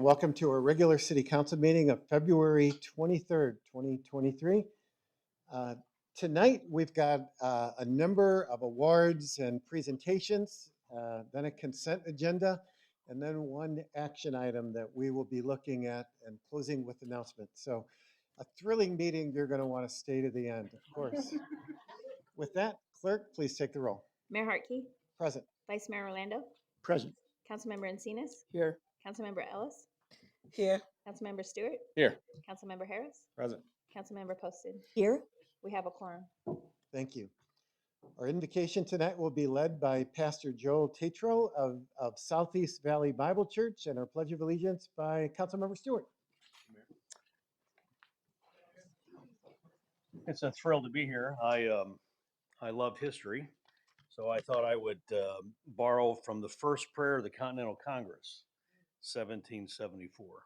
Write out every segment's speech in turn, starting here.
Welcome to our regular City Council meeting of February 23rd, 2023. Uh, Tonight, we've got a number of awards and presentations, then a consent agenda, and then one action item that we will be looking at and closing with announcements. So a thrilling meeting you're going to want to stay to the end, of course. With that, clerk, please take the roll. Mayor Hartke, Present. Vice Mayor Orlando, Present. Councilmember Encinas, Here. Councilmember Ellis, Here. Councilmember Stewart, Here. Councilmember Harris, Present. Councilmember Poston. Here. We have a quorum. Thank you. Our invocation tonight will be led by Pastor Joel Tatro of Southeast Valley Bible Church, and our Pledge of Allegiance by Councilmember Stewart. It's a thrill to be here. I love history, so I thought I would borrow from the first prayer of the Continental Congress, 1774.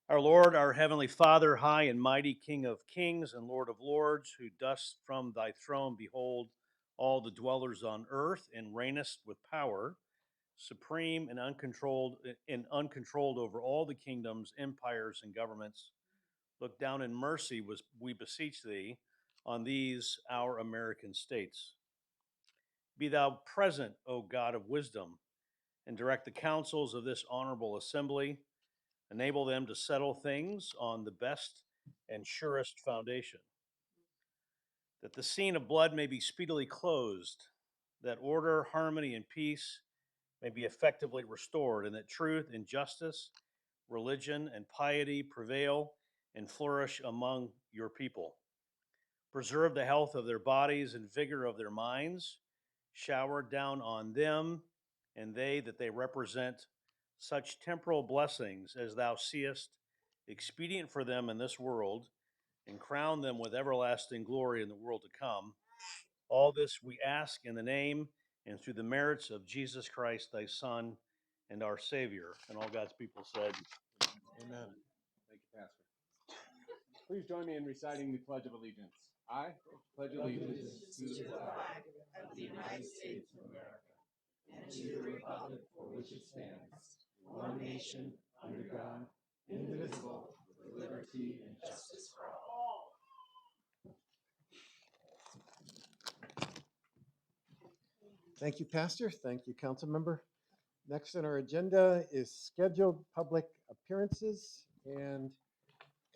Our Lord, our Heavenly Father, high and mighty King of kings and Lord of lords, who dost from thy throne behold all the dwellers on earth and reignest with power, supreme and uncontrolled over all the kingdoms, empires, and governments. Look down in mercy, we beseech thee, on these our American states. Be thou present, O God of wisdom, and direct the counsels of this honorable assembly. Enable them to settle things on the best and surest foundation, that the scene of blood may be speedily closed, that order, harmony, and peace may be effectively restored, and that truth and justice, religion and piety prevail and flourish among your people. Preserve the health of their bodies and vigor of their minds. Shower down on them and that they represent such temporal blessings as thou seest expedient for them in this world, and crown them with everlasting glory in the world to come. All this we ask in the name and through the merits of Jesus Christ, thy Son, and our Savior. And all God's people said, Amen. Thank you, Pastor. Please join me in reciting the Pledge of Allegiance. I pledge allegiance to the flag of the United States of America and to the republic for which it stands, one nation, under God, indivisible, with liberty and justice for all. Thank you, Pastor. Thank you, Council Member. Next on our agenda is scheduled public appearances. And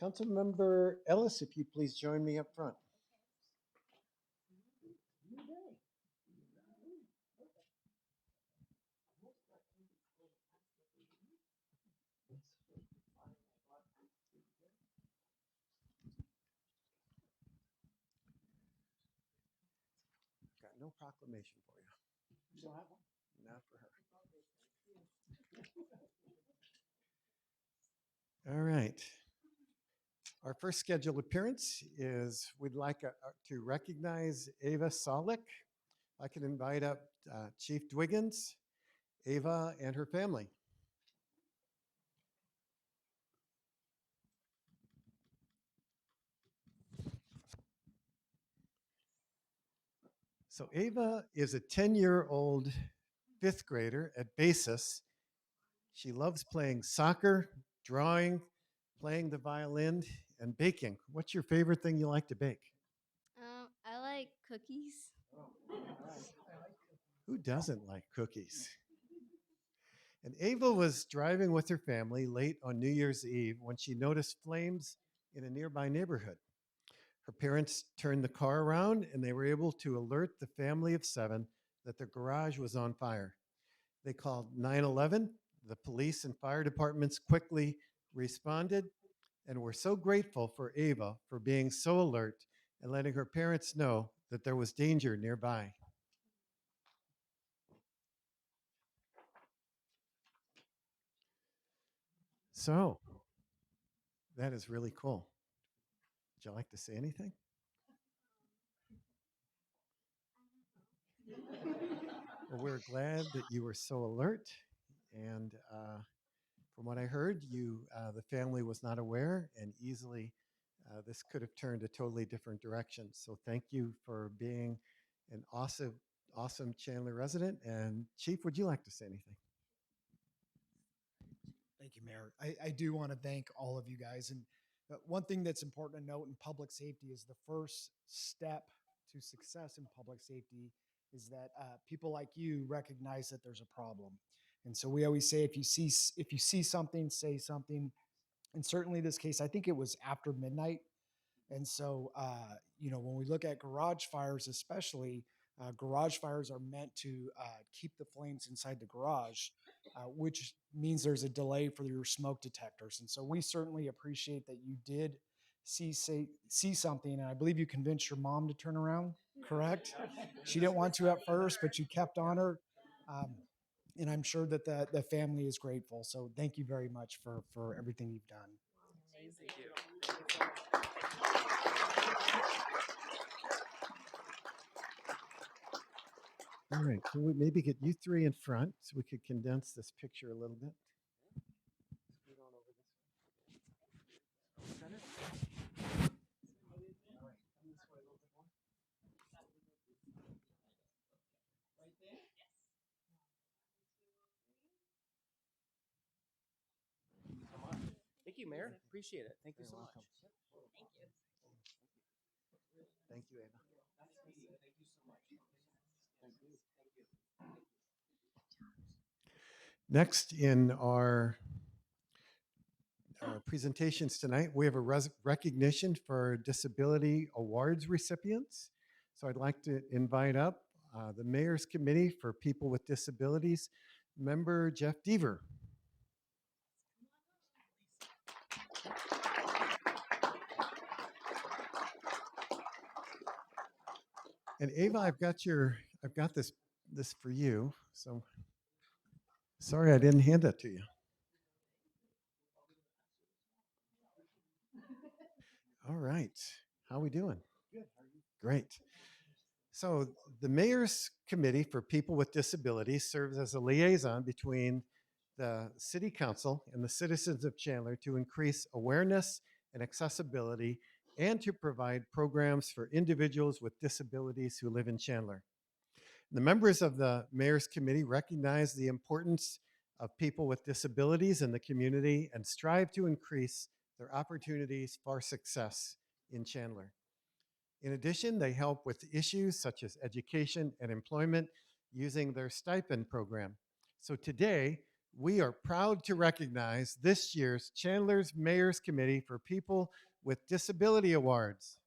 Council Member Ellis, if you please join me up front. Got no proclamation for you. You don't have one? Not for her. All right. Our first scheduled appearance is we'd like to recognize Ava Solik. I can invite up Chief Dwiggins, Ava, and her family. So Ava is a 10-year-old fifth grader at Basis. She loves playing soccer, drawing, playing the violin, and baking. What's your favorite thing you like to bake? I like cookies. Who doesn't like cookies? And Ava was driving with her family late on New Year's Eve when she noticed flames in a nearby neighborhood. Her parents turned the car around and they were able to alert the family of 7 that their garage was on fire. They called 911. The police and fire departments quickly responded and were so grateful for Ava for being so alert and letting her parents know that there was danger nearby. So that is really cool. Would you like to say anything? Well, we're glad that you were so alert. And from what I heard, the family was not aware and easily this could have turned a totally different direction. So thank you for being an awesome Chandler resident. And Chief, would you like to say anything? Thank you, Mayor. I do want to thank all of you guys. And one thing that's important to note in public safety is the first step to success in public safety is that people like you recognize that there's a problem. And so we always say, if you see something, say something. And certainly this case, I think it was after midnight. And so, when we look at garage fires, especially, garage fires are meant to keep the flames inside the garage, which means there's a delay for your smoke detectors. And so we certainly appreciate that you did see something. And I believe you convinced your mom to turn around, correct? She didn't want to at first, but you kept on her. And I'm sure that the family is grateful. So thank you very much for everything you've done. All right, can we maybe get you three in front so we could condense this picture a little bit? Thank you, Mayor. Appreciate it. Thank you so much. Thank you, Ava. Next in our presentations tonight, we have a recognition for disability awards recipients. So I'd like to invite up the Mayor's Committee for People with Disabilities, member Jeff Deaver. And Ava, I've got this for you. So sorry I didn't hand that to you. All right. How we doing? Good. Great. So the Mayor's Committee for People with Disabilities serves as a liaison between the City Council and the citizens of Chandler to increase awareness and accessibility and to provide programs for individuals with disabilities who live in Chandler. The members of the Mayor's Committee recognize the importance of people with disabilities in the community and strive to increase their opportunities for success in Chandler. In addition, they help with issues such as education and employment using their stipend program. So today, we are proud to recognize this year's Chandler's Mayor's Committee for People with Disability Awards.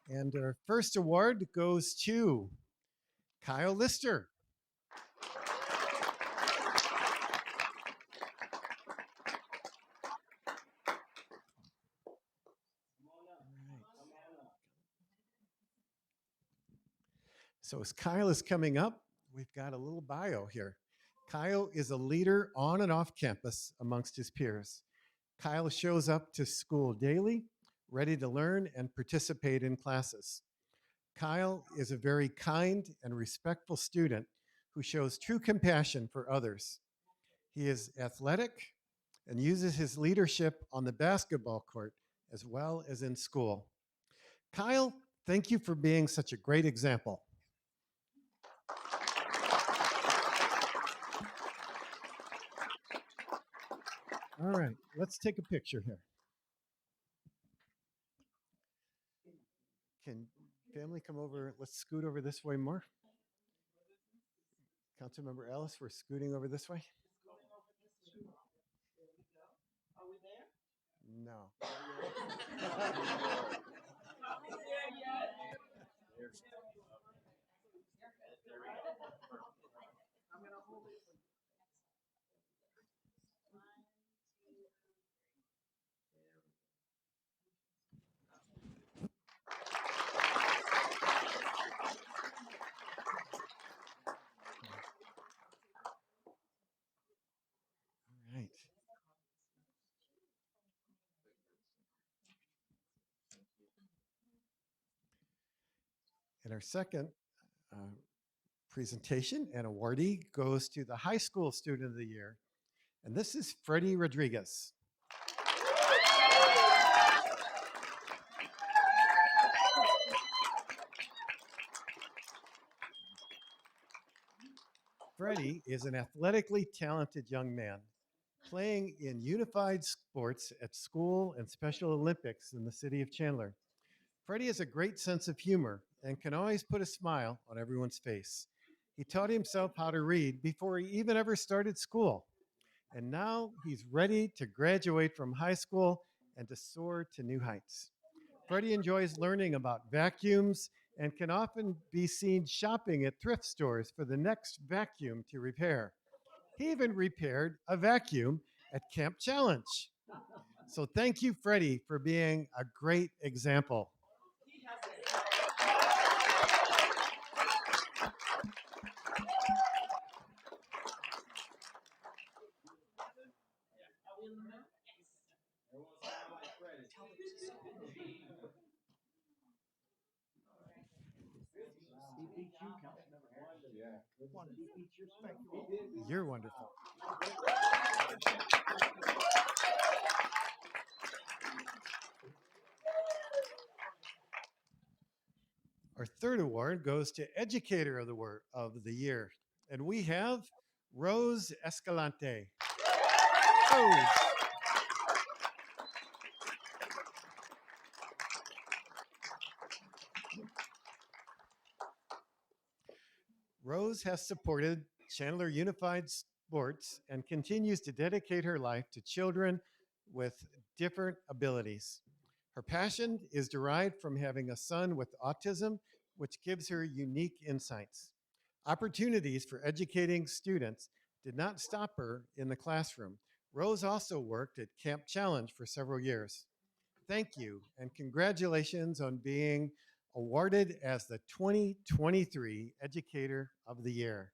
And our first award goes to Kyle Lister. So as Kyle is coming up, we've got a little bio here. Kyle is a leader on and off campus amongst his peers. Kyle shows up to school daily, ready to learn and participate in classes. Kyle is a very kind and respectful student who shows true compassion for others. He is athletic and uses his leadership on the basketball court as well as in school. Kyle, thank you for being such a great example. All right, let's take a picture here. Can family come over? Let's scoot over this way more. Councilmember Ellis, we're scooting over this way. No. All right. And our second presentation and awardee goes to the high school student of the year. And this is Freddie Rodriguez. Freddie is an athletically talented young man playing in unified sports at school and Special Olympics in the city of Chandler. Freddie has a great sense of humor and can always put a smile on everyone's face. He taught himself how to read before he even ever started school. And now he's ready to graduate from high school and to soar to new heights. Freddie enjoys learning about vacuums and can often be seen shopping at thrift stores for the next vacuum to repair. He even repaired a vacuum at Camp Challenge. So thank you, Freddie, for being a great example. You're wonderful. Our third award goes to Educator of the Year, and we have Rose Escalante. Rose. Rose has supported Chandler Unified Sports and continues to dedicate her life to children with different abilities. Her passion is derived from having a son with autism, which gives her unique insights. Opportunities for educating students did not stop her in the classroom. Rose also worked at Camp Challenge for several years. Thank you and congratulations on being awarded as the 2023 Educator of the Year.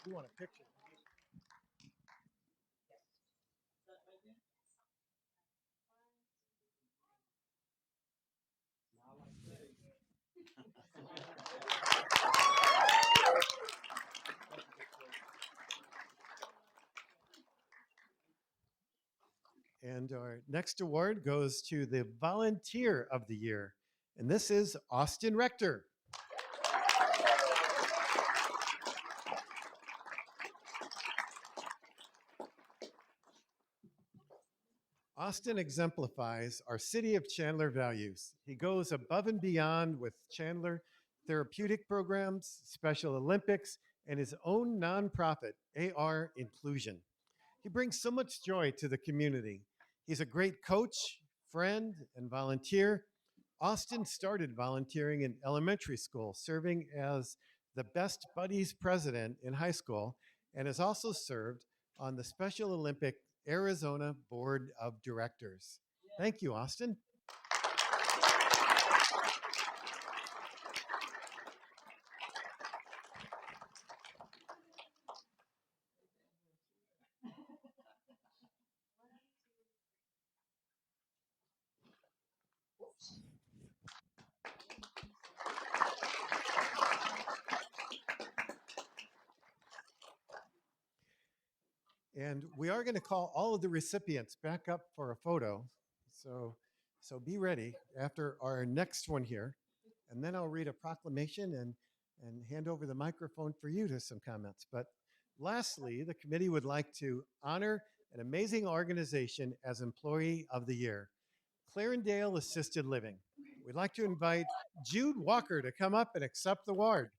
You want a picture? And our next award goes to the Volunteer of the Year. And this is Austin Rector. Austin exemplifies our City of Chandler values. He goes above and beyond with Chandler therapeutic programs, Special Olympics, and his own nonprofit, AR Inclusion. He brings so much joy to the community. He's a great coach, friend, and volunteer. Austin started volunteering in elementary school, serving as the Best Buddies president in high school, and has also served on the Special Olympic Arizona Board of Directors. Thank you, Austin. And we are going to call all of the recipients back up for a photo. So be ready after our next one here. And then I'll read a proclamation and hand over the microphone for you to some comments. But lastly, the committee would like to honor an amazing organization as Employee of the Year, Clarendale Assisted Living. We'd like to invite Jude Walker to come up and accept the award.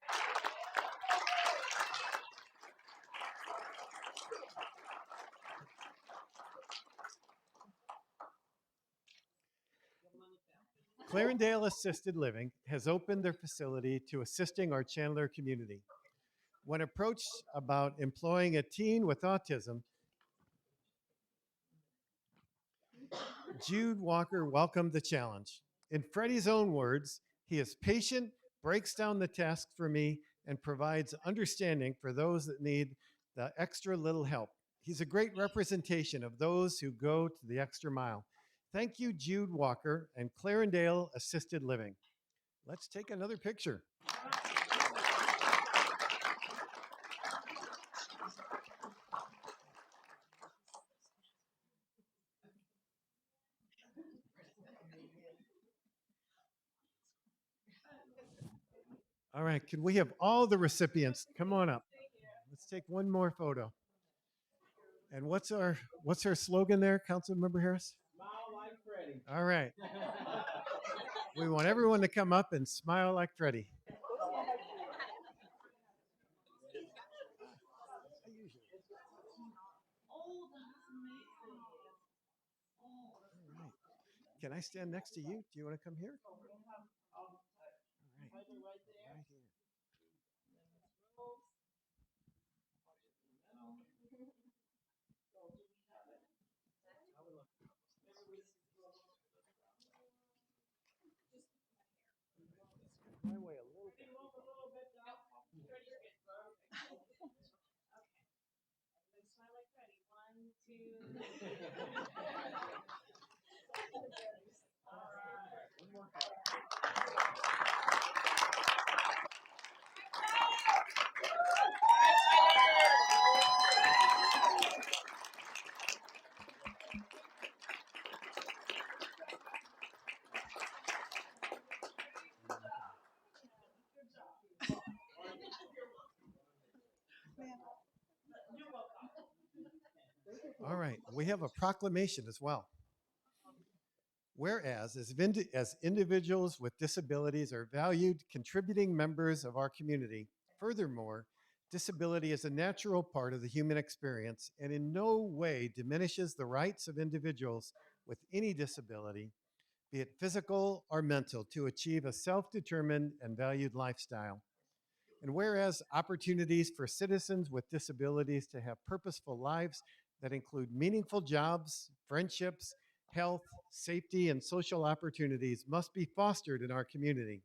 Clarendale Assisted Living has opened their facility to assisting our Chandler community. When approached about employing a teen with autism, Jude Walker welcomed the challenge. In Freddie's own words, he is patient, breaks down the task for me, and provides understanding for those that need the extra little help. He's a great representation of those who go to the extra mile. Thank you, Jude Walker and Clarendale Assisted Living. Let's take another picture. All right, can we have all the recipients come on up? Let's take one more photo. And what's our slogan there, Councilmember Harris? Smile like Freddie. All right. We want everyone to come up and smile like Freddie. All right. Can I stand next to you? Do you want to come here? All right. Right here. My way a little bit. All right, we have a proclamation as well. Whereas, as individuals with disabilities are valued, contributing members of our community, furthermore, disability is a natural part of the human experience and in no way diminishes the rights of individuals with any disability, be it physical or mental, to achieve a self determined and valued lifestyle. And whereas opportunities for citizens with disabilities to have purposeful lives that include meaningful jobs, friendships, health, safety, and social opportunities must be fostered in our community.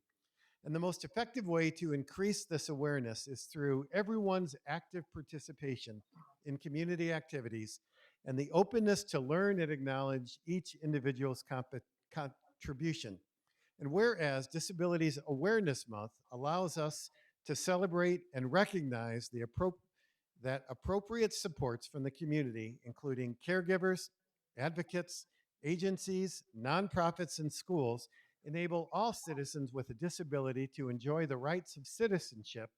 And the most effective way to increase this awareness is through everyone's active participation in community activities and the openness to learn and acknowledge each individual's contribution. And whereas Disabilities Awareness Month allows us to celebrate and recognize that appropriate supports from the community, including caregivers, advocates, agencies, nonprofits, and schools, enable all citizens with a disability to enjoy the rights of citizenship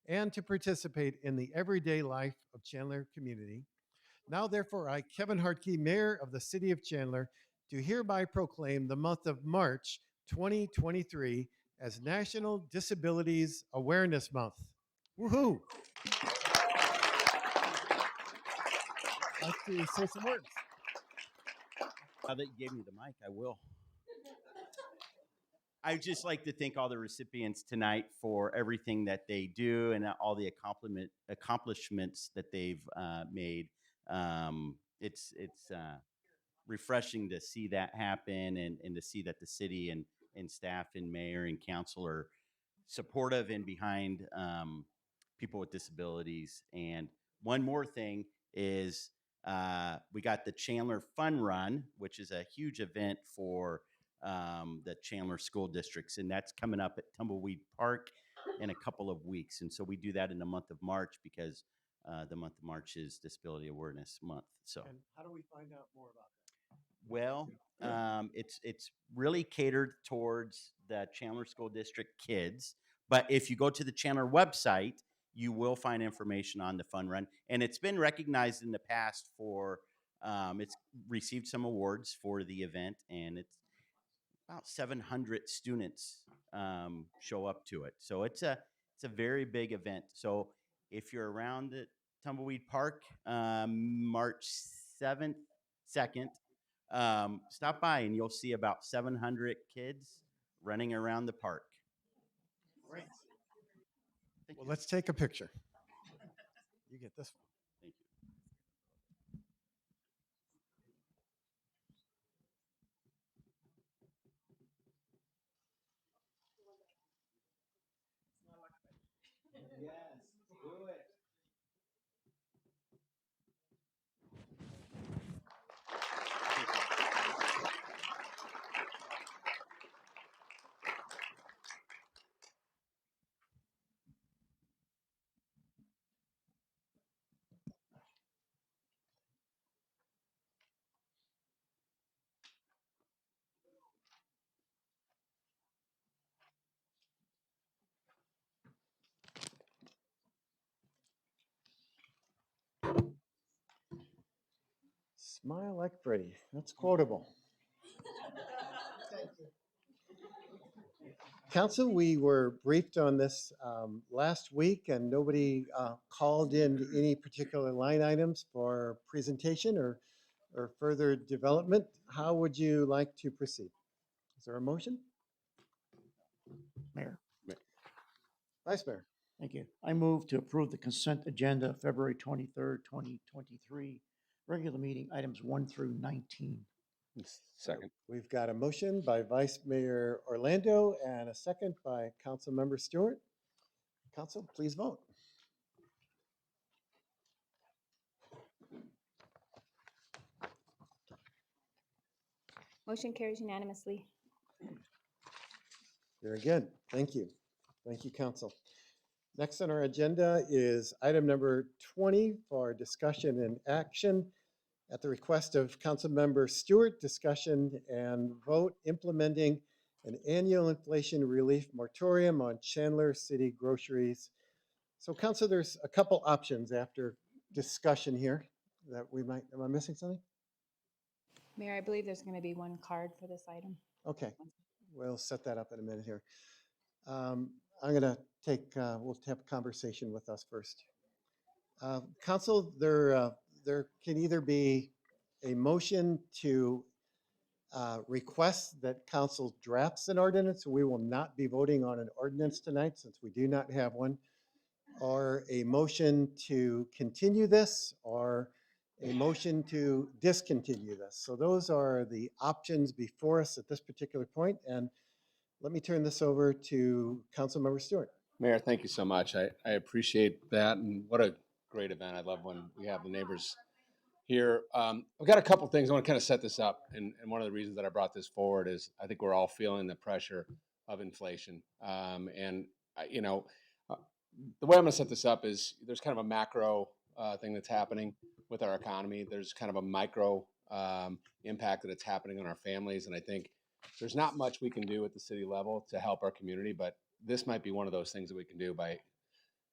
and to participate in the everyday life of Chandler community. Now, therefore, I, Kevin Hartke, Mayor of the City of Chandler, do hereby proclaim the month of March 2023 as National Disabilities Awareness Month. Woohoo! Like to say some words. Now that you gave me the mic, I will. I'd just like to thank all the recipients tonight for everything that they do and all the accomplishments that they've made. It's refreshing to see that happen and to see that the city and staff and mayor and council are supportive and behind people with disabilities. And one more thing is we got the Chandler Fun Run, which is a huge event for the Chandler school districts, and that's coming up at Tumbleweed Park in a couple of weeks. And so we do that in the month of March because the month of March is Disability Awareness Month. So, And how do we find out more about that? well, it's really catered towards the Chandler School District kids. But if you go to the Chandler website, you will find information on the fun run, and it's been recognized in the past for it's received some awards for the event, and it's about 700 students show up to it. So it's a very big event. So if you're around at Tumbleweed Park, March 7th, 2nd, stop by and you'll see about 700 kids running around the park. Great. Thank Well, you. let's take a picture. You get this one. Thank you. Yes, do it. Smile like Freddie. That's quotable. Council, we were briefed on this last week, and nobody called in any particular line items for presentation or further development. How would you like to proceed? Is there a motion? Mayor, Vice Mayor? thank you. I move to approve the consent agenda, February 23rd, 2023, regular meeting items 1 through 19. Second. We've got a motion by Vice Mayor Orlando and a second by Council Member Stewart. Council, please vote. Motion carries unanimously. Very good. Thank you. Thank you, Council. Next on our agenda is item number 20 for discussion and action. At the request of Councilmember Stewart, discussion and vote implementing an annual inflation relief moratorium on Chandler City groceries. So Council, there's a couple options after discussion here that we might, am I missing something? Mayor, I believe there's going to be one card for this item. Okay, we'll set that up in a minute here. I'm gonna take, we'll have a conversation with us first. Council, there can either be a motion to request that council drafts an ordinance. We will not be voting on an ordinance tonight since we do not have one. Or a motion to continue this, or a motion to discontinue this. So those are the options before us at this particular point. And let me turn this over to Councilmember Stewart. Mayor, thank you so much. I appreciate that, and what a great event. I love when we have the neighbors here. I've got a couple things. I want to kind of set this up, and one of the reasons that I brought this forward is I think we're all feeling the pressure of inflation. You know, the way I'm going to set this up is there's kind of a macro thing that's happening with our economy. There's kind of a micro impact that it's happening on our families, and I think there's not much we can do at the city level to help our community, but this might be one of those things that we can do by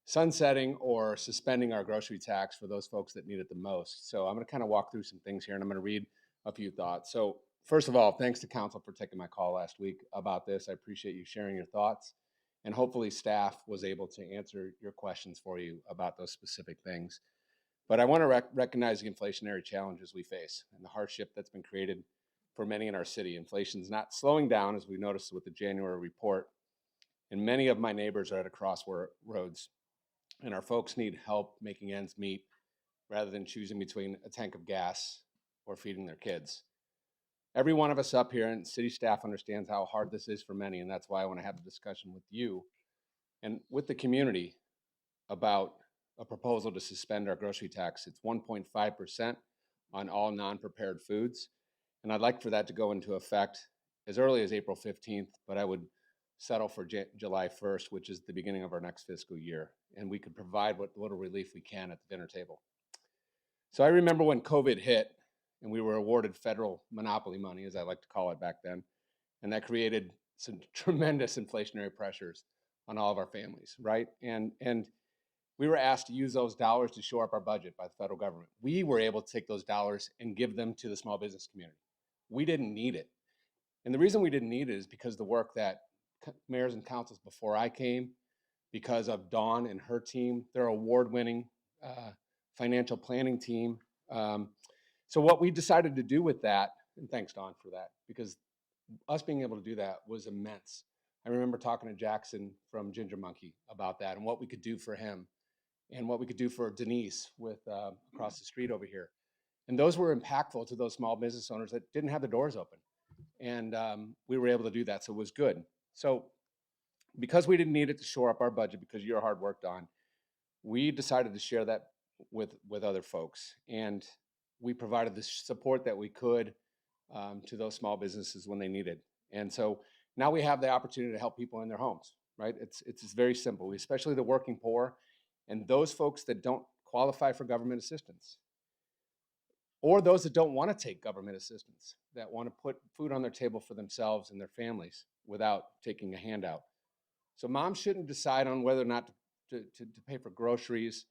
sunsetting or suspending our grocery tax for those folks that need it the most. So I'm going to kind of walk through some things here, and I'm going to read a few thoughts. So first of all, thanks to council for taking my call last week about this. I appreciate you sharing your thoughts, and hopefully staff was able to answer your questions for you about those specific things. But I want to recognize the inflationary challenges we face and the hardship that's been created for many in our city. Inflation's not slowing down, as we noticed with the January report, and many of my neighbors are at a crossroads, and our folks need help making ends meet rather than choosing between a tank of gas or feeding their kids. Every one of us up here and city staff understands how hard this is for many, and that's why I want to have a discussion with you and with the community about a proposal to suspend our grocery tax. It's 1.5% on all non-prepared foods, and I'd like for that to go into effect as early as April 15th, but I would settle for July 1st, which is the beginning of our next fiscal year, and we could provide what little relief we can at the dinner table. So I remember when COVID hit and we were awarded federal monopoly money, as I like to call it back then, and that created some tremendous inflationary pressures on all of our families, right? And we were asked to use those dollars to shore up our budget by the federal government. We were able to take those dollars and give them to the small business community. We didn't need it. And the reason we didn't need it is because the work that mayors and councils before I came, because of Dawn and her team, their award-winning financial planning team. So what we decided to do with that, and thanks Dawn for that, because us being able to do that was immense. I remember talking to Jackson from Ginger Monkey about that and what we could do for him and what we could do for Denise with across the street over here. And those were impactful to those small business owners that didn't have the doors open. And we were able to do that, so it was good. So because we didn't need it to shore up our budget because of your hard work, Don, we decided to share that with other folks. And we provided the support that we could to those small businesses when they needed. And so now we have the opportunity to help people in their homes, right? It's very simple, especially the working poor and those folks that don't qualify for government assistance, or those that don't want to take government assistance, that want to put food on their table for themselves and their families without taking a handout. So moms shouldn't decide on whether or not to pay for groceries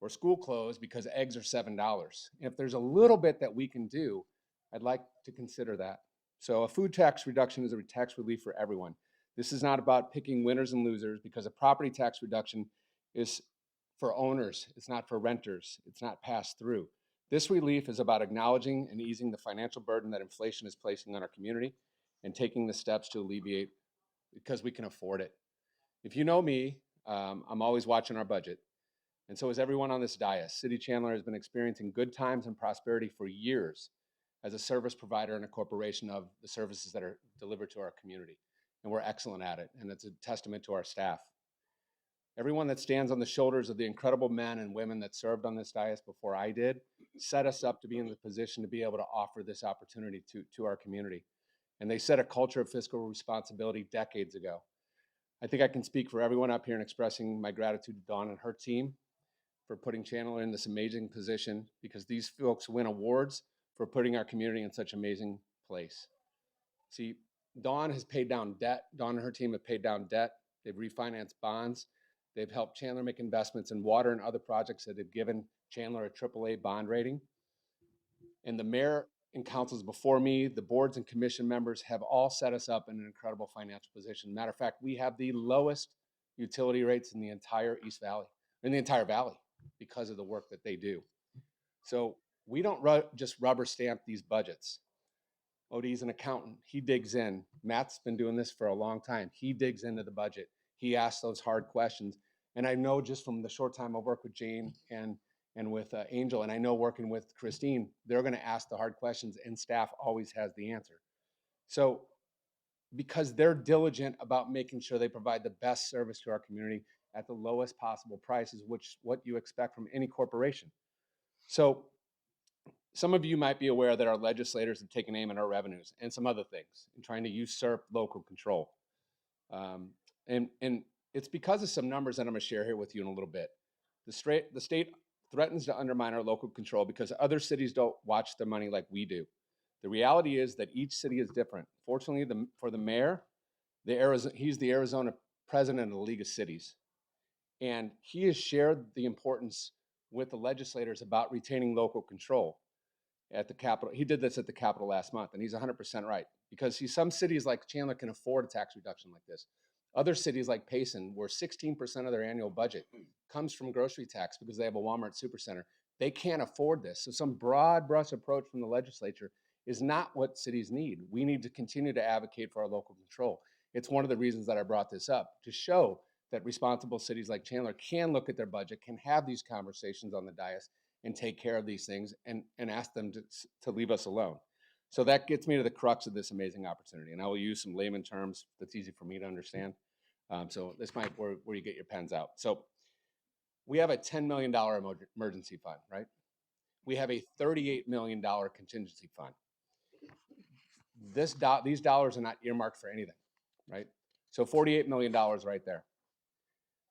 or school closed because eggs are $7. If there's a little bit that we can do, I'd like to consider that. So a food tax reduction is a tax relief for everyone. This is not about picking winners and losers, because a property tax reduction is for owners. It's not for renters. It's not passed through. This relief is about acknowledging and easing the financial burden that inflation is placing on our community and taking the steps to alleviate, because we can afford it. If you know me, I'm always watching our budget. And so is everyone on this dais. City Chandler has been experiencing good times and prosperity for years as a service provider and a corporation of the services that are delivered to our community. And we're excellent at it. And it's a testament to our staff. Everyone that stands on the shoulders of the incredible men and women that served on this dais before I did set us up to be in the position to be able to offer this opportunity to our community. And they set a culture of fiscal responsibility decades ago. I think I can speak for everyone up here in expressing my gratitude to Dawn and her team for putting Chandler in this amazing position, because these folks win awards for putting our community in such an amazing place. See, Dawn has paid down debt. Dawn and her team have paid down debt. They've refinanced bonds. They've helped Chandler make investments in water and other projects that have given Chandler a AAA bond rating. And the mayor and councils before me, the boards and commission members have all set us up in an incredible financial position. Matter of fact, we have the lowest utility rates in the entire East Valley, in the entire valley, because of the work that they do. So we don't just rubber stamp these budgets. Odie's an accountant. He digs in. Matt's been doing this for a long time. He digs into the budget. He asks those hard questions. And I know just from the short time I've worked with Jane and with Angel, and I know working with Christine, they're going to ask the hard questions, and staff always has the answer. So because they're diligent about making sure they provide the best service to our community at the lowest possible prices, which what you expect from any corporation. So some of you might be aware that our legislators have taken aim at our revenues and some other things and trying to usurp local control. And it's because of some numbers that I'm going to share here with you in a little bit. The state threatens to undermine our local control because other cities don't watch their money like we do. The reality is that each city is different. Fortunately, for the mayor, he's the Arizona president of the League of Cities. And he has shared the importance with the legislators about retaining local control at the Capitol. He did this at the Capitol last month, and he's 100% right. Because see, some cities like Chandler can afford a tax reduction like this. Other cities like Payson, where 16% of their annual budget comes from grocery tax because they have a Walmart supercenter, they can't afford this. So some broad brush approach from the legislature is not what cities need. We need to continue to advocate for our local control. It's one of the reasons that I brought this up, to show that responsible cities like Chandler can look at their budget, can have these conversations on the dais, and take care of these things, and ask them to leave us alone. So that gets me to the crux of this amazing opportunity. And I will use some layman terms that's easy for me to understand. So this might where you get your pens out. So we have a $10 million emergency fund, right? We have a $38 million contingency fund. These dollars are not earmarked for anything, right? So $48 million right there.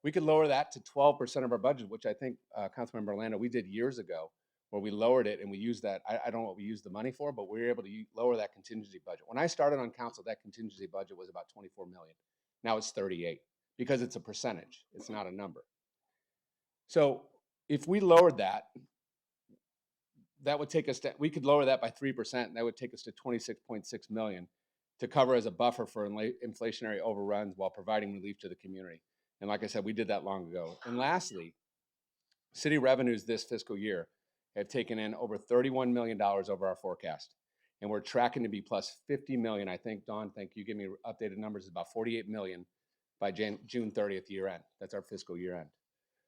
We could lower that to 12% of our budget, which I think, Councilmember Orlando, we did years ago, where we lowered it and we used that. I don't know what we used the money for, but we were able to lower that contingency budget. When I started on council, that contingency budget was about 24 million. Now it's 38, because it's a percentage. It's not a number. So if we lowered that, that would take us to, we could lower that by 3%, and that would take us to 26.6 million to cover as a buffer for inflationary overruns while providing relief to the community. And like I said, we did that long ago. And lastly, city revenues this fiscal year have taken in over $31 million over our forecast. And we're tracking to be plus 50 million. I think, Dawn, thank you, give me updated numbers, is about 48 million by June 30th year end. That's our fiscal year end.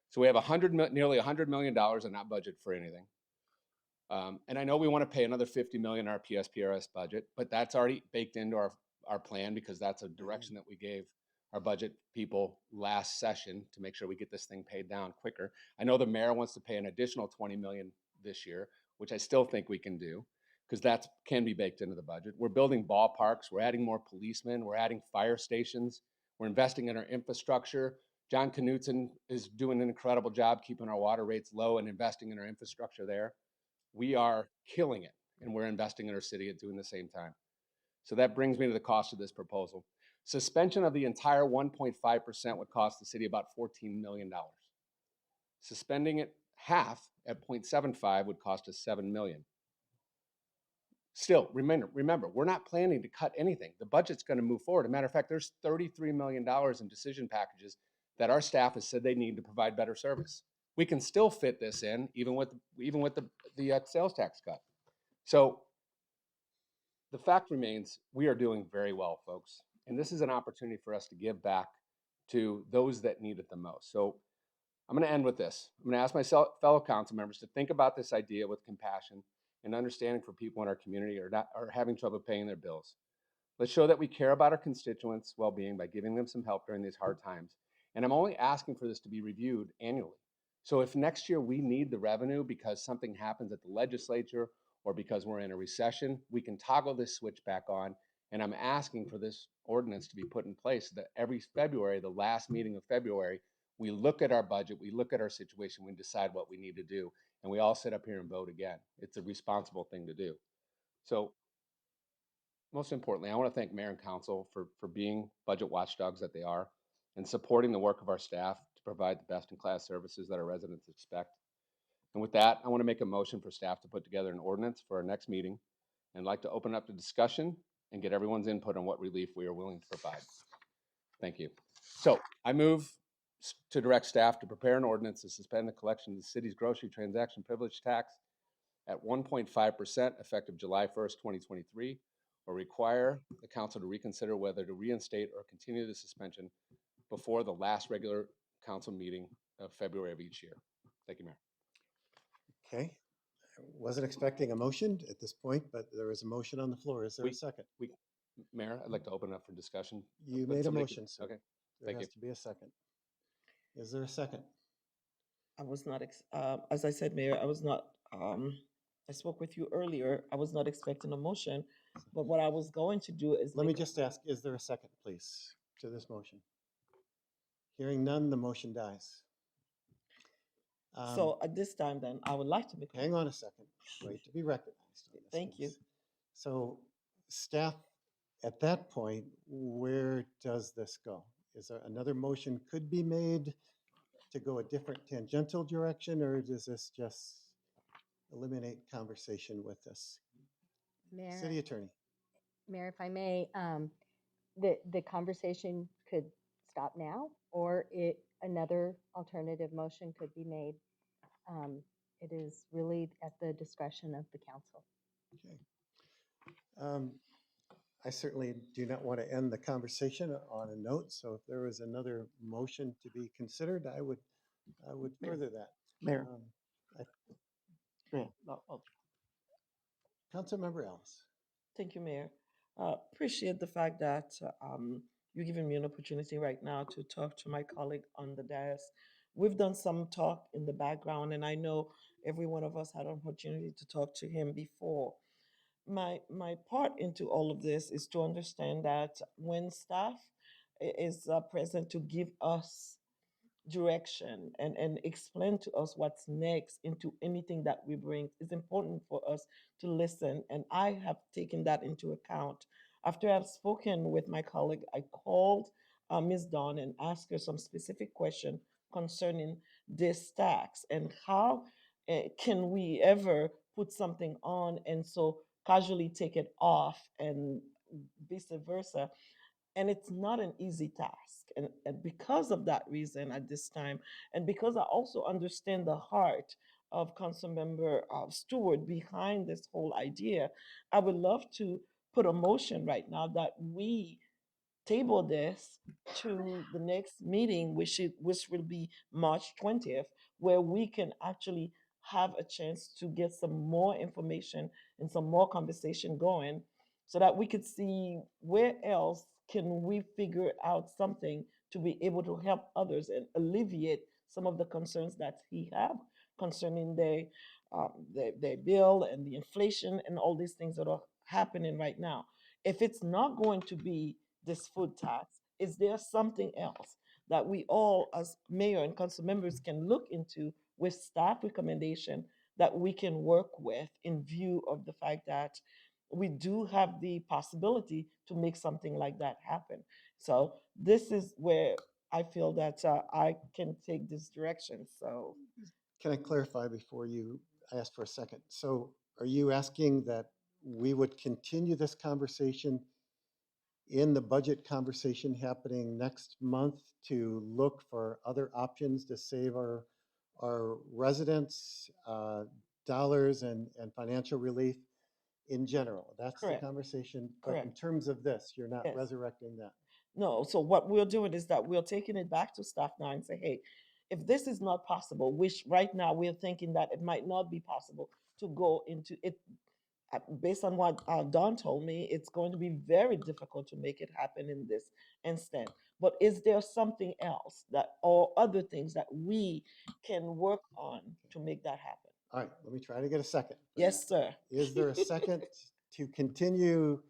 So we have nearly $100 million and not budget for anything. And I know we want to pay another 50 million in our PSPRS budget, but that's already baked into our plan, because that's a direction that we gave our budget people last session to make sure we get this thing paid down quicker. I know the mayor wants to pay an additional 20 million this year, which I still think we can do, because that can be baked into the budget. We're building ballparks. We're adding more policemen. We're adding fire stations. We're investing in our infrastructure. John Knutson is doing an incredible job keeping our water rates low and investing in our infrastructure there. We are killing it, and we're investing in our city at doing the same time. So that brings me to the cost of this proposal. Suspension of the entire 1.5% would cost the city about $14 million. Suspending it Half at 0.75 would cost us 7 million. Still, remember, we're not planning to cut anything. The budget's going to move forward. As a matter of fact, there's $33 million in decision packages that our staff has said they need to provide better service. We can still fit this in, even with the sales tax cut. So the fact remains, we are doing very well, folks. And this is an opportunity for us to give back to those that need it the most. So I'm going to end with this. I'm going to ask my fellow council members to think about this idea with compassion and understanding for people in our community are having trouble paying their bills. Let's show that we care about our constituents' well-being by giving them some help during these hard times. And I'm only asking for this to be reviewed annually. So if next year we need the revenue because something happens at the legislature or because we're in a recession, we can toggle this switch back on. And I'm asking for this ordinance to be put in place so that every February, the last meeting of February, we look at our budget, we look at our situation, we decide what we need to do, and we all sit up here and vote again. It's a responsible thing to do. So most importantly, I want to thank Mayor and Council for being budget watchdogs that they are and supporting the work of our staff to provide the best-in-class services that our residents expect. And with that, I want to make a motion for staff to put together an ordinance for our next meeting and like to open up the discussion and get everyone's input on what relief we are willing to provide. Thank you. So I move to direct staff to prepare an ordinance to suspend the collection of the city's grocery transaction privilege tax at 1.5% effective July 1st, 2023, or require the council to reconsider whether to reinstate or continue the suspension before the last regular council meeting of February of each year. Thank you, Mayor. Okay. I wasn't expecting a motion at this point, but there is a motion on the floor. Is there a We- second? Mayor, I'd like to open it up for discussion. You But made a somebody motion, sir. Okay, There thank has you. to be a second. Is there a second? I was not, as I said, Mayor, I was not, I spoke with you earlier. I was not expecting a motion, but what I was going to do is Let me make just ask, is there a second, please, to this motion? Hearing none, the motion dies. so at this time, then I would like to make. Hang on a second. Wait to be recognized on this. Thank you. please. So staff, at that point, where does this go? Is there another motion could be made to go a different tangential direction, or does this just eliminate conversation with this? Mayor, City attorney. Mayor, if I may, the conversation could stop now, or another alternative motion could be made. It is really at the discretion of the council. Okay. I certainly do not want to end the conversation on a note, so if there was another motion to be considered, I would further that. Mayor, I- go ahead. Councilmember Ellis. Thank you, Mayor. Appreciate the fact that you're giving me an opportunity right now to talk to my colleague on the dais. We've done some talk in the background, and I know every one of us had an opportunity to talk to him before. My part into all of this is to understand that when staff is present to give us direction and explain to us what's next into anything that we bring, it's important for us to listen. And I have taken that into account. After I've spoken with my colleague, I called Ms. Dawn and asked her some specific question concerning this tax and how can we ever put something on and so casually take it off and vice versa. And it's not an easy task. And because of that reason at this time, and because I also understand the heart of Councilmember Stewart behind this whole idea, I would love to put a motion right now that we table this to the next meeting, which will be March 20th, where we can actually have a chance to get some more information and some more conversation going so that we could see where else can we figure out something to be able to help others and alleviate some of the concerns that he have concerning their bill and the inflation and all these things that are happening right now. If it's not going to be this food tax, is there something else that we all as mayor and council members can look into with staff recommendation that we can work with in view of the fact that we do have the possibility to make something like that happen? So this is where I feel that I can take this direction. So Can I clarify before you ask for a second? So are you asking that we would continue this conversation in the budget conversation happening next month to look for other options to save our residents dollars and financial relief in general? That's the Correct. conversation. But in Correct. terms of this, you're not Yes. resurrecting that. No, so what we're doing is that we're taking it back to staff now and say, hey, if this is not possible, which right now we're thinking that it might not be possible to go into it, based on what Don told me, it's going to be very difficult to make it happen in this instant. But is there something else that, or other things that we can work on to make that happen? All right, let me try to get a second. Yes, sir. Is there a second to continue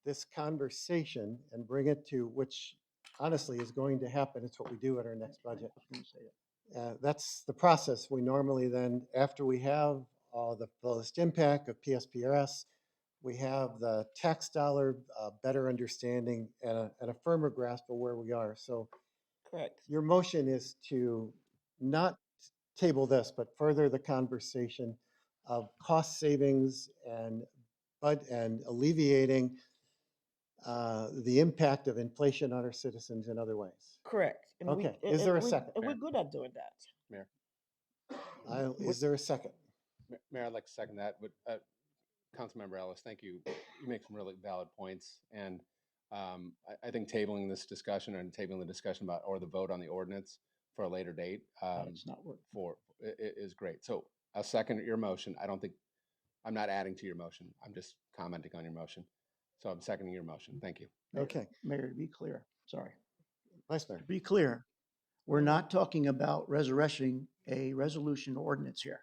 this conversation and bring it to, which honestly is going to happen? It's what we do at our next budget. That's the process. We normally then, after we have the fullest impact of PSPRS, we have the tax dollar better understanding and a firmer grasp of where we are. So Correct. your motion is to not table this, but further the conversation of cost savings and alleviating the impact of inflation on our citizens in other ways. Correct. And Okay, is there a we, second? and we're good at doing that. Mayor, Is there a second? Mayor, I'd like to second that, but Councilmember Ellis, thank you. You make some really valid points, and I think tabling this discussion and tabling the discussion about or the vote on the ordinance for a later date It's not working. is great. So I'll second your motion. I don't think I'm not adding to your motion. I'm just commenting on your motion. So I'm seconding your motion. Thank you. Okay, Mayor, to be clear, sorry. Vice Mayor. To be clear, we're not talking about resurrecting a resolution ordinance here.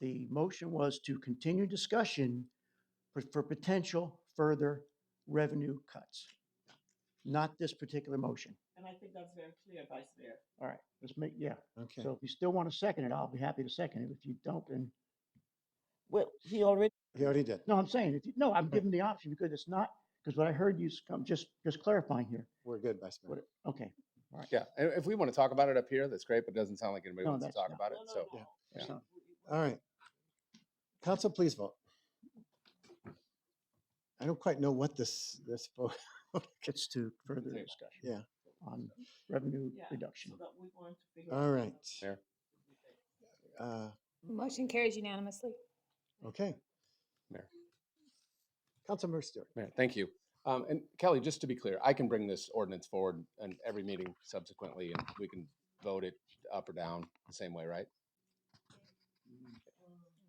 The motion was to continue discussion for potential further revenue cuts, not this particular motion. And I think that's very clear, Vice Mayor. All right, let's make, yeah. Okay. So if you still want to second it, I'll be happy to second it. If you don't, then, Well, he already, He already did. no, I'm saying, if you, no, I'm giving the option because it's not, because what I heard you come, just clarifying here. We're good, Vice Mayor. Okay, all right. Yeah, and if we want to talk about it up here, that's great, but it doesn't sound like anybody No, wants to that's- talk no. about it. So Yeah. It's not- All right. Council, please vote. I don't quite know what this vote. It's to further Table. discussion. Yeah. On revenue yeah, reduction. so that we're going to figure All right. Mayor. Motion carries unanimously. Okay. Mayor. Councilmember Stewart. Mayor, thank you. And Kelly, just to be clear, I can bring this ordinance forward and every meeting subsequently, and we can vote it up or down the same way, right?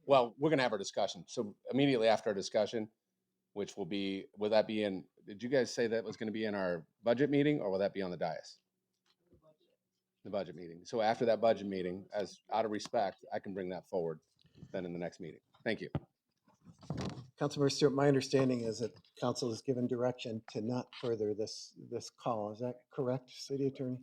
Well, we're gonna have our discussion. So immediately after our discussion, which will be, will that be in, did you guys say that was gonna be in our budget meeting or will that be on the dais? The budget meeting. So after that budget meeting, as out of respect, I can bring that forward then in the next meeting. Thank you. Councilmember Stewart, my understanding is that council has given direction to not further this call. Is that correct, City Attorney?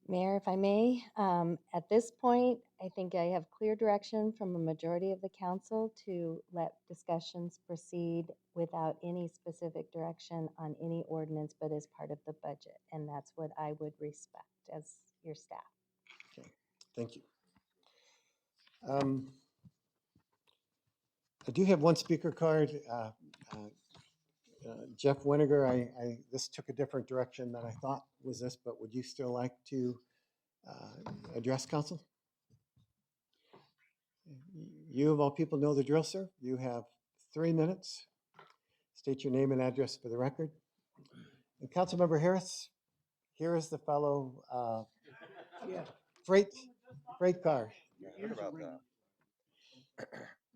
Mayor, if I may, at this point, I think I have clear direction from a majority of the council to let discussions proceed without any specific direction on any ordinance, but as part of the budget. And that's what I would respect as your staff. Okay, thank you. I do have one speaker card. Jeff Winiger, this took a different direction than I thought was this, but would you still like to address council? You of all people know the drill, sir. You have 3 minutes. State your name and address for the record. And Councilmember Harris, here is the fellow freight car. What about that?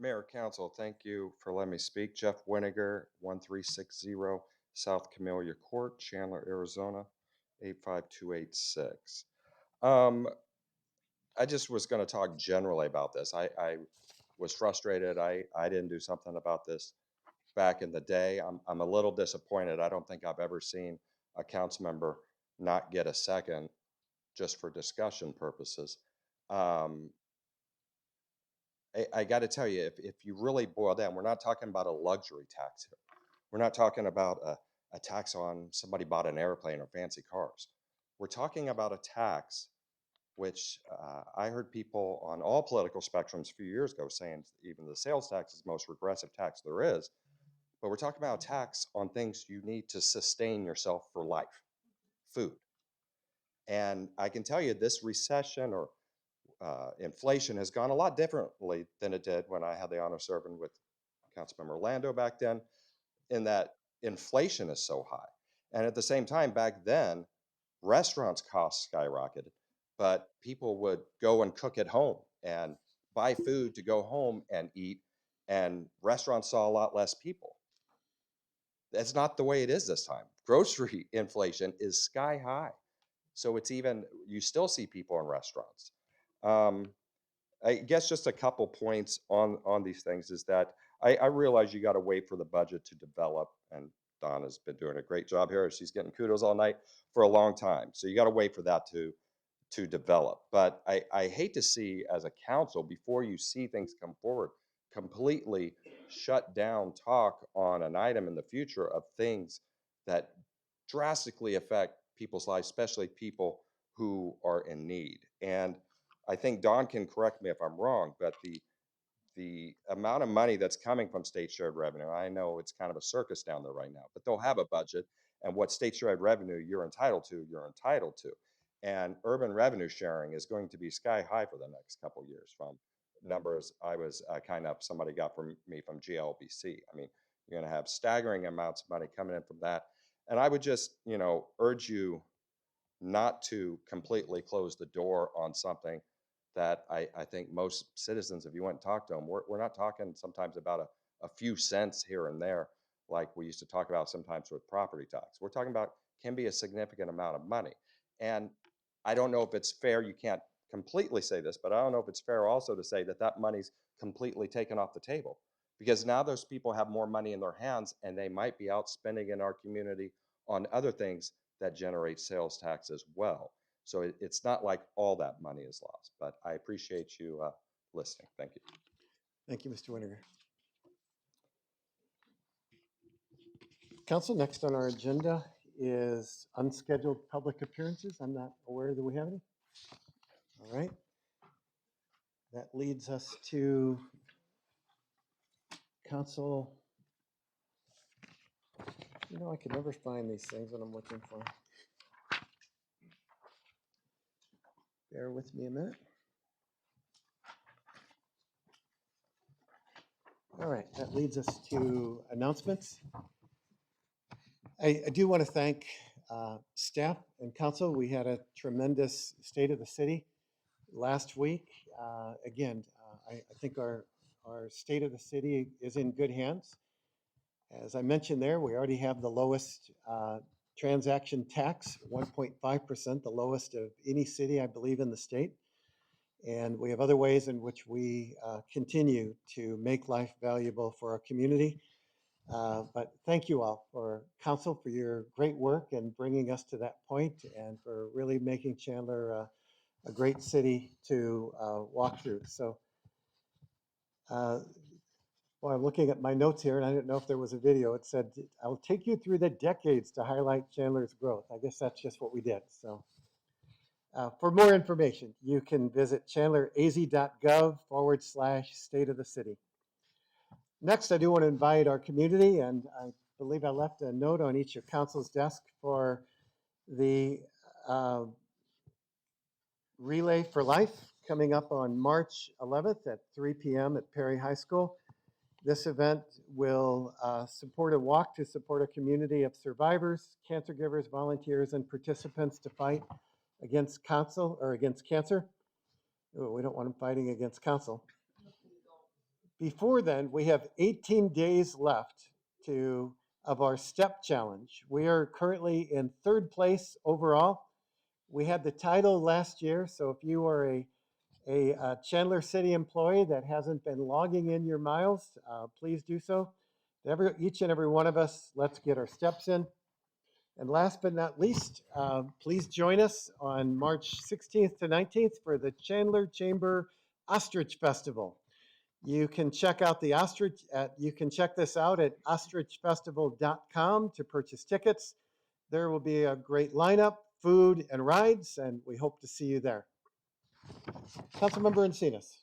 Mayor, Council, thank you for letting me speak. Jeff Winiger, 1360 South Camellia Court, Chandler, Arizona, 85286. I just was going to talk generally about this. I was frustrated. I didn't do something about this back in the day. I'm a little disappointed. I don't think I've ever seen a council member not get a second just for discussion purposes. I got to tell you, if you really boil down, we're not talking about a luxury tax here. We're not talking about a tax on somebody bought an airplane or fancy cars. We're talking about a tax which I heard people on all political spectrums a few years ago saying even the sales tax is the most regressive tax there is. But we're talking about a tax on things you need to sustain yourself for life, food. And I can tell you this recession or inflation has gone a lot differently than it did when I had the honor of serving with Councilmember Orlando back then, in that inflation is so high. And at the same time, back then, restaurants costs skyrocketed, but people would go and cook at home and buy food to go home and eat, and restaurants saw a lot less people. That's not the way it is this time. Grocery inflation is sky high. So it's even, you still see people in restaurants. Um, I guess just a couple points on these things is that I realize you got to wait for the budget to develop, and Dawn has been doing a great job here. She's getting kudos all night for a long time. So you got to wait for that to develop. But I hate to see as a council, before you see things come forward, completely shut down talk on an item in the future of things that drastically affect people's lives, especially people who are in need. And I think Don can correct me if I'm wrong, but the amount of money that's coming from state shared revenue, I know it's kind of a circus down there right now, but they'll have a budget, and what state shared revenue you're entitled to, you're entitled to. And urban revenue sharing is going to be sky high for the next couple of years from numbers I was kind of somebody got from me from GLBC. I mean, you're going to have staggering amounts of money coming in from that. And I would just, urge you not to completely close the door on something that I think most citizens, if you went and talked to them, we're not talking sometimes about a few cents here and there, like we used to talk about sometimes with property tax. We're talking about can be a significant amount of money. And I don't know if it's fair, you can't completely say this, but I don't know if it's fair also to say that that money's completely taken off the table. Because now those people have more money in their hands and they might be out spending in our community on other things that generate sales tax as well. So it's not like all that money is lost, but I appreciate you listening. Thank you. Thank you, Mr. Winter. Council, next on our agenda is unscheduled public appearances. I'm not aware that we have any. All right. That leads us to council. I can never find these things that I'm looking for. Bear with me a minute. All right, that leads us to announcements. I do want to thank staff and council. We had a tremendous State of the City last week. Again, I think our State of the City is in good hands. As I mentioned there, we already have the lowest transaction tax, 1.5%, the lowest of any city, I believe, in the state. And we have other ways in which we continue to make life valuable for our community. But thank you all for council for your great work and bringing us to that point, and for really making Chandler a great city to walk through. So well, I'm looking at my notes here, and I didn't know if there was a video. It said, I'll take you through the decades to highlight Chandler's growth. I guess that's just what we did. So for more information, you can visit chandleraz.gov/state of the city. Next, I do want to invite our community, and I believe I left a note on each of council's desk for the Relay for Life coming up on March 11th at 3 p.m. at Perry High School. This event will support a walk to support a community of survivors, cancer givers, volunteers, and participants to fight against cancer. Oh, we don't want them fighting against council. Before then, we have 18 days left of our STEP challenge. We are currently in 3rd place overall. We had the title last year, so if you are a Chandler City employee that hasn't been logging in your miles, please do so. Each and every one of us, let's get our steps in. And last but not least, please join us on March 16th to 19th for the Chandler Chamber Ostrich Festival. You can check out the ostrich. You can check this out at ostrichfestival.com to purchase tickets. There will be a great lineup food, and rides, and we hope to see you there. Councilmember Encinas.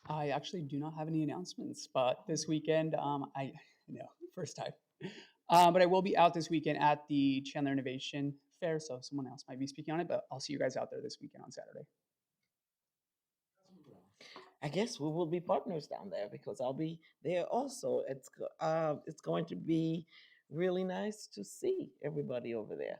I actually do not have any announcements, but this weekend, first time. But I will be out this weekend at the Chandler Innovation Fair, so someone else might be speaking on it, but I'll see you guys out there this weekend on Saturday. I guess we will be partners down there because I'll be there also. It's going to be really nice to see everybody over there.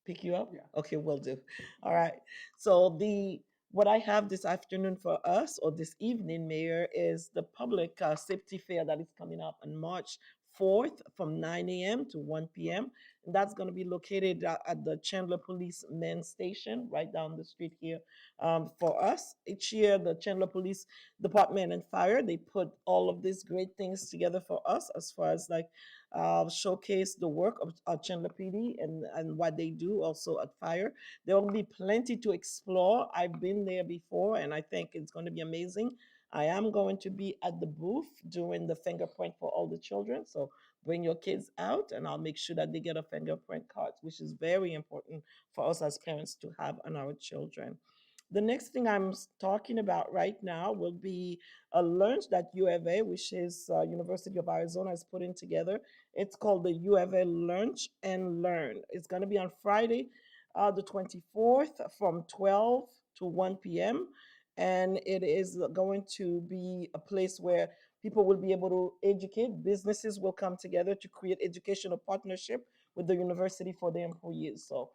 Pick you up? Yeah. Okay, will do. All right. So the what I have this afternoon for us or this evening, Mayor, is the public safety fair that is coming up on March 4th from 9 a.m. to 1 p.m. And that's going to be located at the Chandler Police Men's Station right down the street here. For us, each year, the Chandler Police Department and Fire, they put all of these great things together for us as far as like showcase the work of Chandler PD and what they do also at Fire. There will be plenty to explore. I've been there before and I think it's going to be amazing. I am going to be at the booth doing the fingerprint for all the children. So bring your kids out and I'll make sure that they get a fingerprint card, which is very important for us as parents to have on our children. The next thing I'm talking about right now will be a lunch that U of A, which is University of Arizona, is putting together. It's called the U of A Lunch and Learn. It's going to be on Friday, the 24th from 12 to 1 p.m. And it is going to be a place where people will be able to educate. Businesses will come together to create educational partnership with the university for their employees. So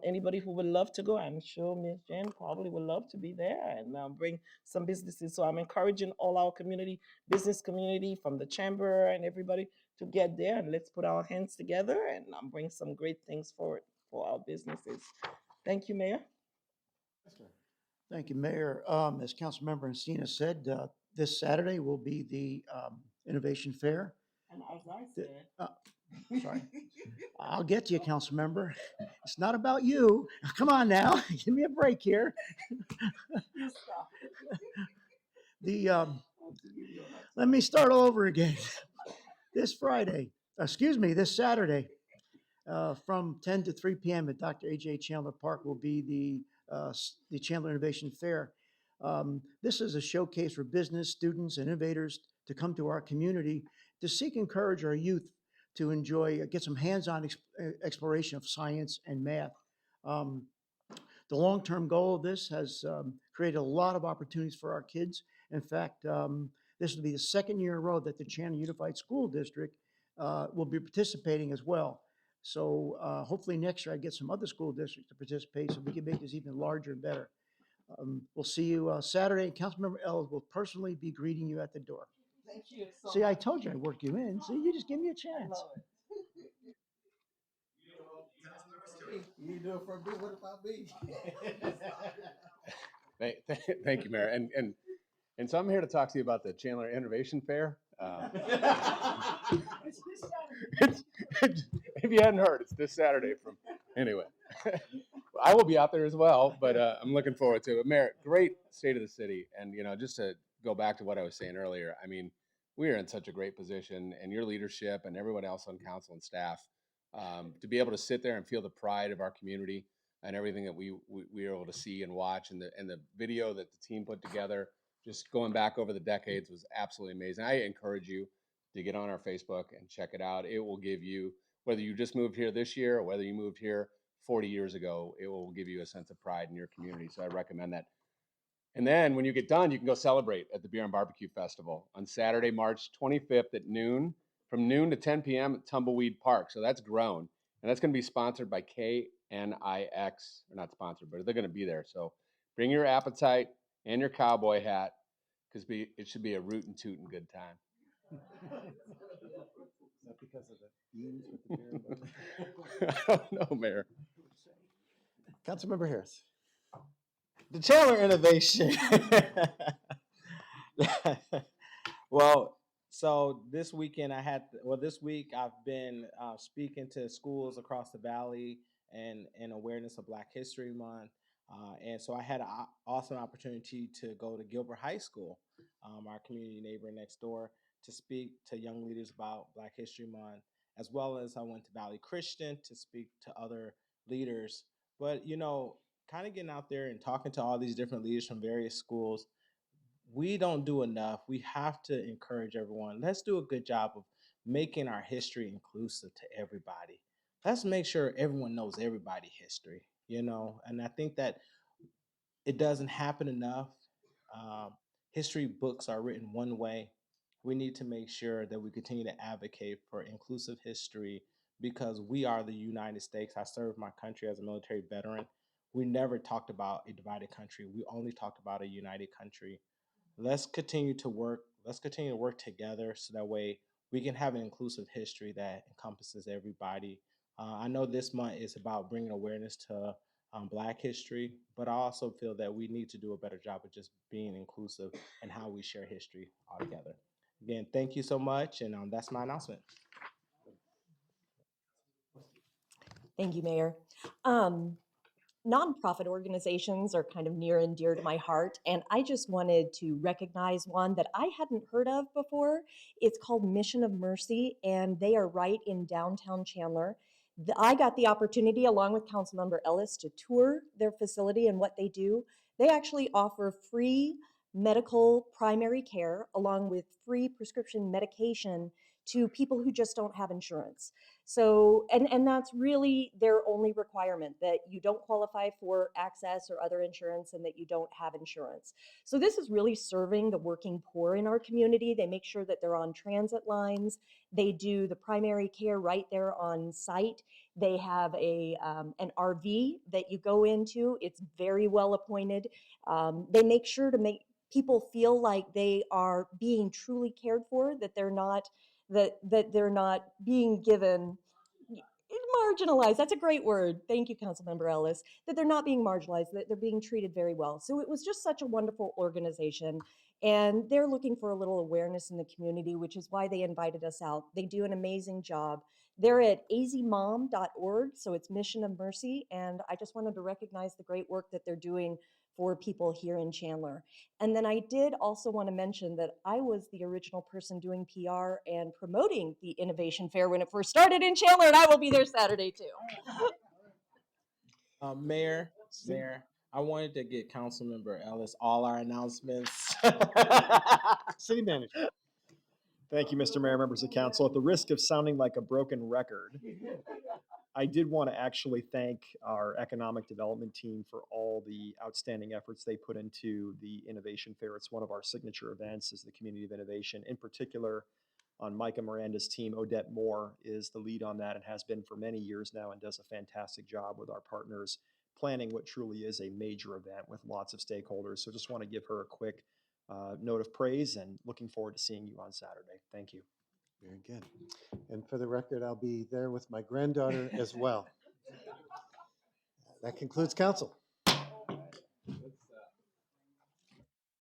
anybody who would love to go, I'm sure Ms. Jen probably would love to be there and bring some businesses. So I'm encouraging all our community, business community from the chamber and everybody to get there and let's put our hands together and bring some great things forward for our businesses. Thank you, Mayor. Thank you, Mayor. As Councilmember Encina said, this Saturday will be the Innovation Fair. And as I The- said, Sorry. I'll get to you, Councilmember. It's not about you. Come on now, give me a break here. you stop. The I have to give you a hard Let me start all over again. This Saturday, from 10 to 3 p.m. at Dr. A.J. Chandler Park will be the Chandler Innovation Fair. This is a showcase for business, students, and innovators to come to our community to seek encourage our youth to enjoy, get some hands-on exploration of science and math. Um, the long-term goal of this has created a lot of opportunities for our kids. In fact, this will be the second year in a row that the Chandler Unified School District will be participating as well. So hopefully next year I get some other school districts to participate so we can make this even larger and better. We'll see you Saturday. Councilmember Ellis will personally be greeting you at the door. Thank you so See, I much. told you I'd work you in. See, you just give me a I chance. love it. You do it for me. What about me? Thank you, Mayor. And so I'm here to talk to you about the Chandler Innovation Fair. It's, if you hadn't heard, it's this Saturday anyway. I will be out there as well, but I'm looking forward to it. Mayor, great state of the city. And, just to go back to what I was saying earlier, I mean, we are in such a great position and your leadership and everyone else on council and staff to be able to sit there and feel the pride of our community and everything that we are able to see and watch and the video that the team put together, just going back over the decades was absolutely amazing. I encourage you to get on our Facebook and check it out. It will give you, whether you just moved here this year or whether you moved here 40 years ago, it will give you a sense of pride in your community. So I recommend that. And then when you get done, you can go celebrate at the Beer and Barbecue Festival on Saturday, March 25th at noon, from noon to 10 p.m. at Tumbleweed Park. So that's grown. And that's going to be sponsored by KNIX. They're not sponsored, but they're going to be there. So bring your appetite and your cowboy hat because it should be a rootin' tootin' good time. Is that because of the beans with the beer and I don't know, Mayor. Councilmember Harris. The Chandler innovation. Well, so this weekend this week I've been speaking to schools across the valley and in awareness of Black History Month. And so I had an awesome opportunity to go to Gilbert High School, our community neighbor next door, to speak to young leaders about Black History Month as well as I went to Valley Christian to speak to other leaders. But, kind of getting out there and talking to all these different leaders from various schools, we don't do enough. We have to encourage everyone. Let's do a good job of making our history inclusive to everybody. Let's make sure everyone knows everybody's history, and I think that it doesn't happen enough. Um, History books are written one way. We need to make sure that we continue to advocate for inclusive history because we are the United States. I served my country as a military veteran. We never talked about a divided country. We only talked about a united country. Let's continue to work. Let's continue to work together so that way we can have an inclusive history that encompasses everybody. I know this month is about bringing awareness to Black history, but I also feel that we need to do a better job of just being inclusive and how we share history altogether. Again, thank you so much, and that's my announcement. Thank you, Mayor. Nonprofit organizations are kind of near and dear to my heart, and I just wanted to recognize one that I hadn't heard of before. It's called Mission of Mercy, and they are right in downtown Chandler. I got the opportunity, along with Councilmember Ellis, to tour their facility and what they do. They actually offer free medical primary care along with free prescription medication to people who just don't have insurance. So, and that's really their only requirement, that you don't qualify for access or other insurance and that you don't have insurance. So this is really serving the working poor in our community. They make sure that they're on transit lines. They do the primary care right there on site. They have an RV that you go into. It's very well appointed. They make sure to make people feel like they are being truly cared for, that they're not being given marginalized. That's a great word. Thank you, Councilmember Ellis. That they're not being marginalized, that they're being treated very well. So it was just such a wonderful organization. And they're looking for a little awareness in the community, which is why they invited us out. They do an amazing job. They're at azmom.org, so it's Mission of Mercy. And I just wanted to recognize the great work that they're doing for people here in Chandler. And then I did also want to mention that I was the original person doing PR and promoting the Innovation Fair when it first started in Chandler, and I will be there Saturday too. Mayor, I wanted to get Councilmember Ellis all our announcements. City Manager. Thank you, Mr. Mayor, members of council. At the risk of sounding like a broken record, I did want to actually thank our economic development team for all the outstanding efforts they put into the Innovation Fair. It's one of our signature events is the Community of Innovation. In particular, on Micah Miranda's team, Odette Moore is the lead on that and has been for many years now and does a fantastic job with our partners planning what truly is a major event with lots of stakeholders. So just want to give her a quick note of praise and looking forward to seeing you on Saturday. Thank you. Very good. And for the record, I'll be there with my granddaughter as well. That concludes council.